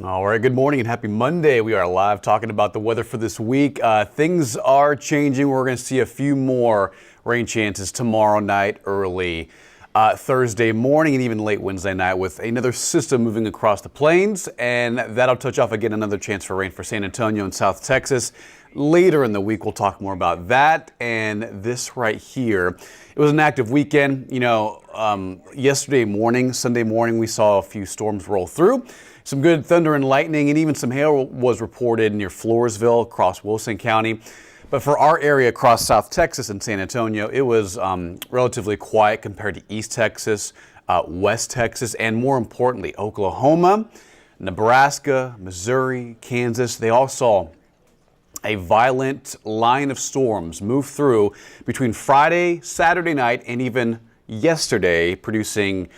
All right, good morning and happy Monday. We are live talking about the weather for this week. Things are changing. We're going to see a few more rain chances tomorrow night, early Thursday morning, and even late Wednesday night with another system moving across the plains. And that'll touch off again another chance for rain for San Antonio and South Texas. Later in the week, we'll talk more about that and this right here. It was an active weekend. Yesterday morning, Sunday morning, we saw a few storms roll through. Some good thunder and lightning, and even some hail was reported near Floresville across Wilson County. But for our area across South Texas and San Antonio, it was relatively quiet compared to East Texas, West Texas, and more importantly, Oklahoma, Nebraska, Missouri, Kansas. They all saw a violent line of storms move through between Friday, Saturday night, and even yesterday, producing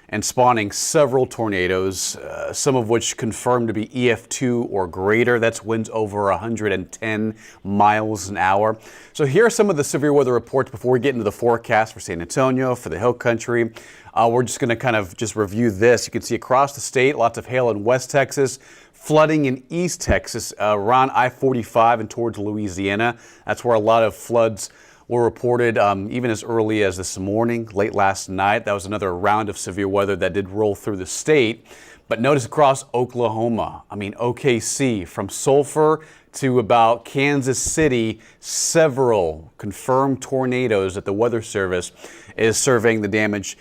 and spawning several tornadoes, some of which confirmed to be EF2 or greater. That's winds over 110 miles an hour. So here are some of the severe weather reports before we get into the forecast for San Antonio, for the Hill Country. We're just going to kind of just review this. You can see across the state, lots of hail in West Texas, flooding in East Texas, around I-45 and towards Louisiana. That's where a lot of floods were reported even as early as this morning, late last night. That was another round of severe weather that did roll through the state. But notice across Oklahoma, OKC, from Sulphur to about Kansas City, several confirmed tornadoes that the Weather Service is surveying the damage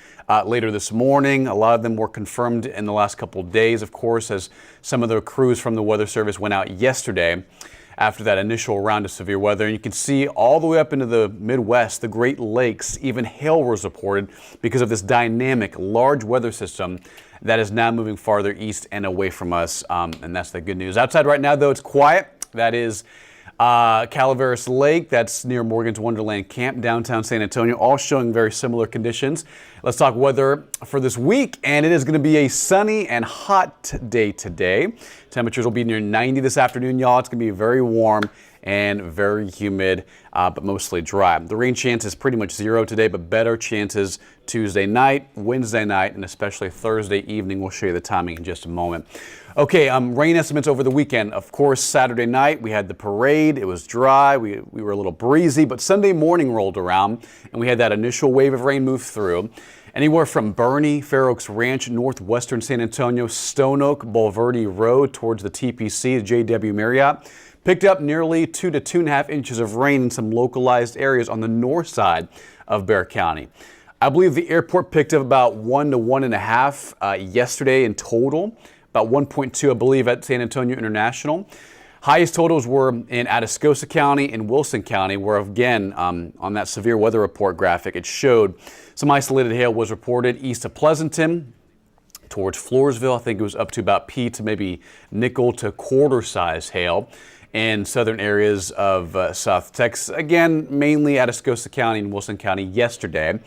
later this morning. A lot of them were confirmed in the last couple of days, of course, as some of the crews from the Weather Service went out yesterday after that initial round of severe weather. And you can see all the way up into the Midwest, the Great Lakes, even hail was reported because of this dynamic large weather system that is now moving farther east and away from us. And that's the good news. Outside right now, though, it's quiet. That is Calaveras Lake, that's near Morgan's Wonderland Camp, downtown San Antonio, all showing very similar conditions. Let's talk weather for this week, and it is going to be a sunny and hot day today. Temperatures will be near 90 this afternoon, y'all. It's going to be very warm and very humid, but mostly dry. The rain chance is pretty much zero today, but better chances Tuesday night, Wednesday night, and especially Thursday evening. We'll show you the timing in just a moment. Okay, rain estimates over the weekend. Of course, Saturday night we had the parade. It was dry. We were a little breezy, but Sunday morning rolled around and we had that initial wave of rain move through. Anywhere from Bernie, Fair Oaks Ranch, northwestern San Antonio, Stone Oak, Bulverde Road towards the TPC, the JW Marriott, picked up nearly 2 to 2.5 inches of rain in some localized areas on the north side of Bexar County. I believe the airport picked up about 1 to 1.5 yesterday in total. About 1.2, I believe, at San Antonio International. Highest totals were in Atascosa County and Wilson County, where, again, on that severe weather report graphic, it showed some isolated hail was reported east of Pleasanton towards Floresville. I think it was up to about P to maybe nickel to quarter-size hail in southern areas of South Texas. Again, mainly Atascosa County and Wilson County yesterday.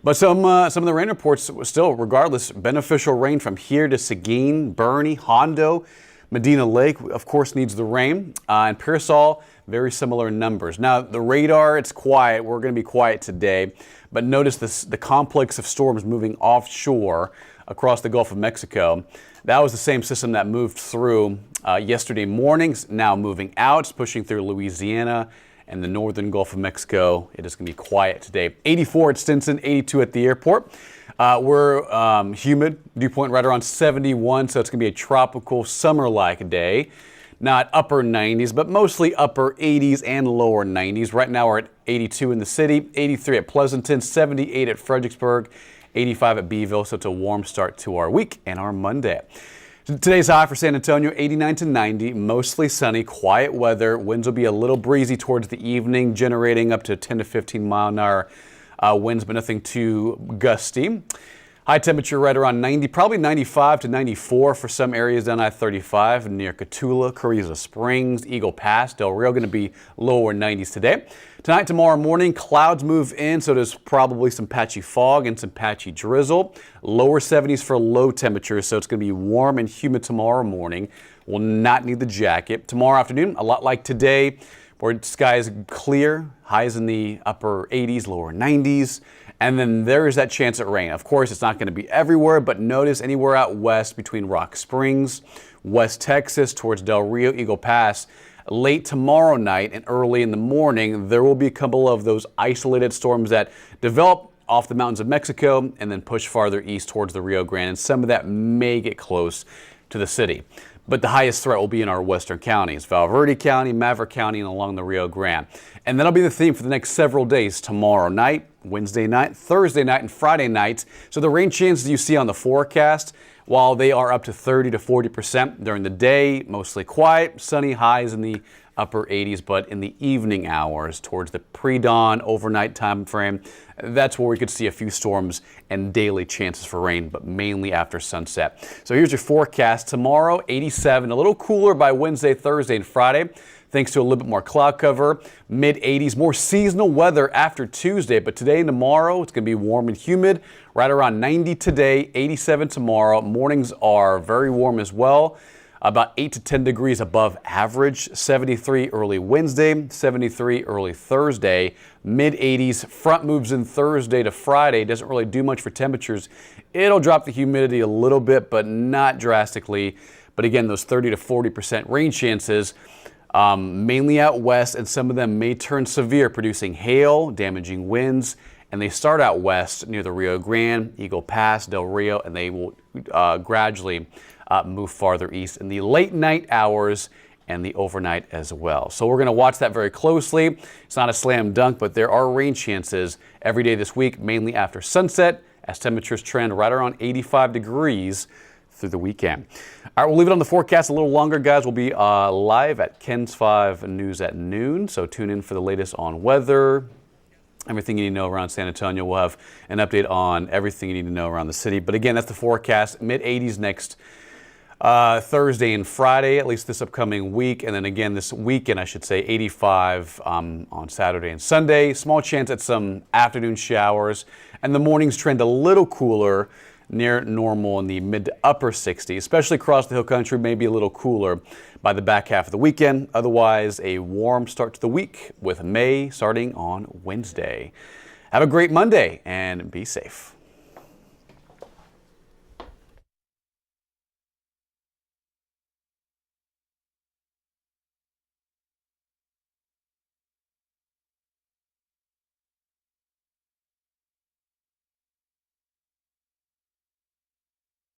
But some of the rain reports still, regardless, beneficial rain from here to Seguin, Bernie, Hondo, Medina Lake, of course, needs the rain. And Pearsall, very similar numbers. Now, the radar, it's quiet. We're going to be quiet today. But notice the complex of storms moving offshore across the Gulf of Mexico. That was the same system that moved through yesterday morning, now moving out. It's pushing through Louisiana and the northern Gulf of Mexico. It is going to be quiet today. 84 at Stinson, 82 at the airport. We're humid, dew point right around 71, so it's going to be a tropical summer-like day. Not upper 90s, but mostly upper 80s and lower 90s. Right now we're at 82 in the city, 83 at Pleasanton, 78 at Fredericksburg, 85 at Beeville, so it's a warm start to our week and our Monday. Today's high for San Antonio, 89 to 90, mostly sunny, quiet weather. Winds will be a little breezy towards the evening, generating up to 10 to 15 mile an hour winds, but nothing too gusty. High temperature right around 90, probably 95 to 94 for some areas down I-35 near Cotulla, Carrizo Springs, Eagle Pass, Del Rio, going to be lower 90s today. Tonight, tomorrow morning, clouds move in, so there's probably some patchy fog and some patchy drizzle. Lower 70s for low temperatures, so it's going to be warm and humid tomorrow morning. Will not need the jacket. Tomorrow afternoon, a lot like today, where skies clear, highs in the upper 80s, lower 90s. And then there is that chance at rain. Of course, it's not going to be everywhere, but notice anywhere out west between Rock Springs, West Texas towards Del Rio, Eagle Pass, late tomorrow night and early in the morning, there will be a couple of those isolated storms that develop off the mountains of Mexico and then push farther east towards the Rio Grande. And some of that may get close to the city. But the highest threat will be in our western counties, Val Verde County, Maverick County, and along the Rio Grande. And that'll be the theme for the next several days, tomorrow night, Wednesday night, Thursday night, and Friday night. So the rain chances you see on the forecast, while they are up to 30 to 40% during the day, mostly quiet, sunny, highs in the upper 80s, but in the evening hours towards the pre-dawn overnight time frame, that's where we could see a few storms and daily chances for rain, but mainly after sunset. So here's your forecast. Tomorrow, 87, a little cooler by Wednesday, Thursday, and Friday, thanks to a little bit more cloud cover. Mid-80s, more seasonal weather after Tuesday, but today and tomorrow, it's going to be warm and humid, right around 90 today, 87 tomorrow. Mornings are very warm as well, about 8 to 10 degrees above average. 73 early Wednesday, 73 early Thursday, mid-80s. Front moves in Thursday to Friday. Doesn't really do much for temperatures. It'll drop the humidity a little bit, but not drastically. But again, those 30 to 40% rain chances, mainly out west, and some of them may turn severe, producing hail, damaging winds. And they start out west near the Rio Grande, Eagle Pass, Del Rio, and they will gradually move farther east in the late night hours and the overnight as well. So we're going to watch that very closely. It's not a slam dunk, but there are rain chances every day this week, mainly after sunset, as temperatures trend right around 85 degrees through the weekend. All right, we'll leave it on the forecast a little longer, guys. We'll be live at Ken's 5 News at noon, so tune in for the latest on weather, everything you need to know around San Antonio. We'll have an update on everything you need to know around the city. But again, that's the forecast. Mid-80s next Thursday and Friday, at least this upcoming week. And then again, this weekend, I should say, 85 on Saturday and Sunday. Small chance at some afternoon showers. And the mornings trend a little cooler, near normal in the mid to upper 60s, especially across the hill country, maybe a little cooler by the back half of the weekend. Otherwise, a warm start to the week with May starting on Wednesday. Have a great Monday and be safe.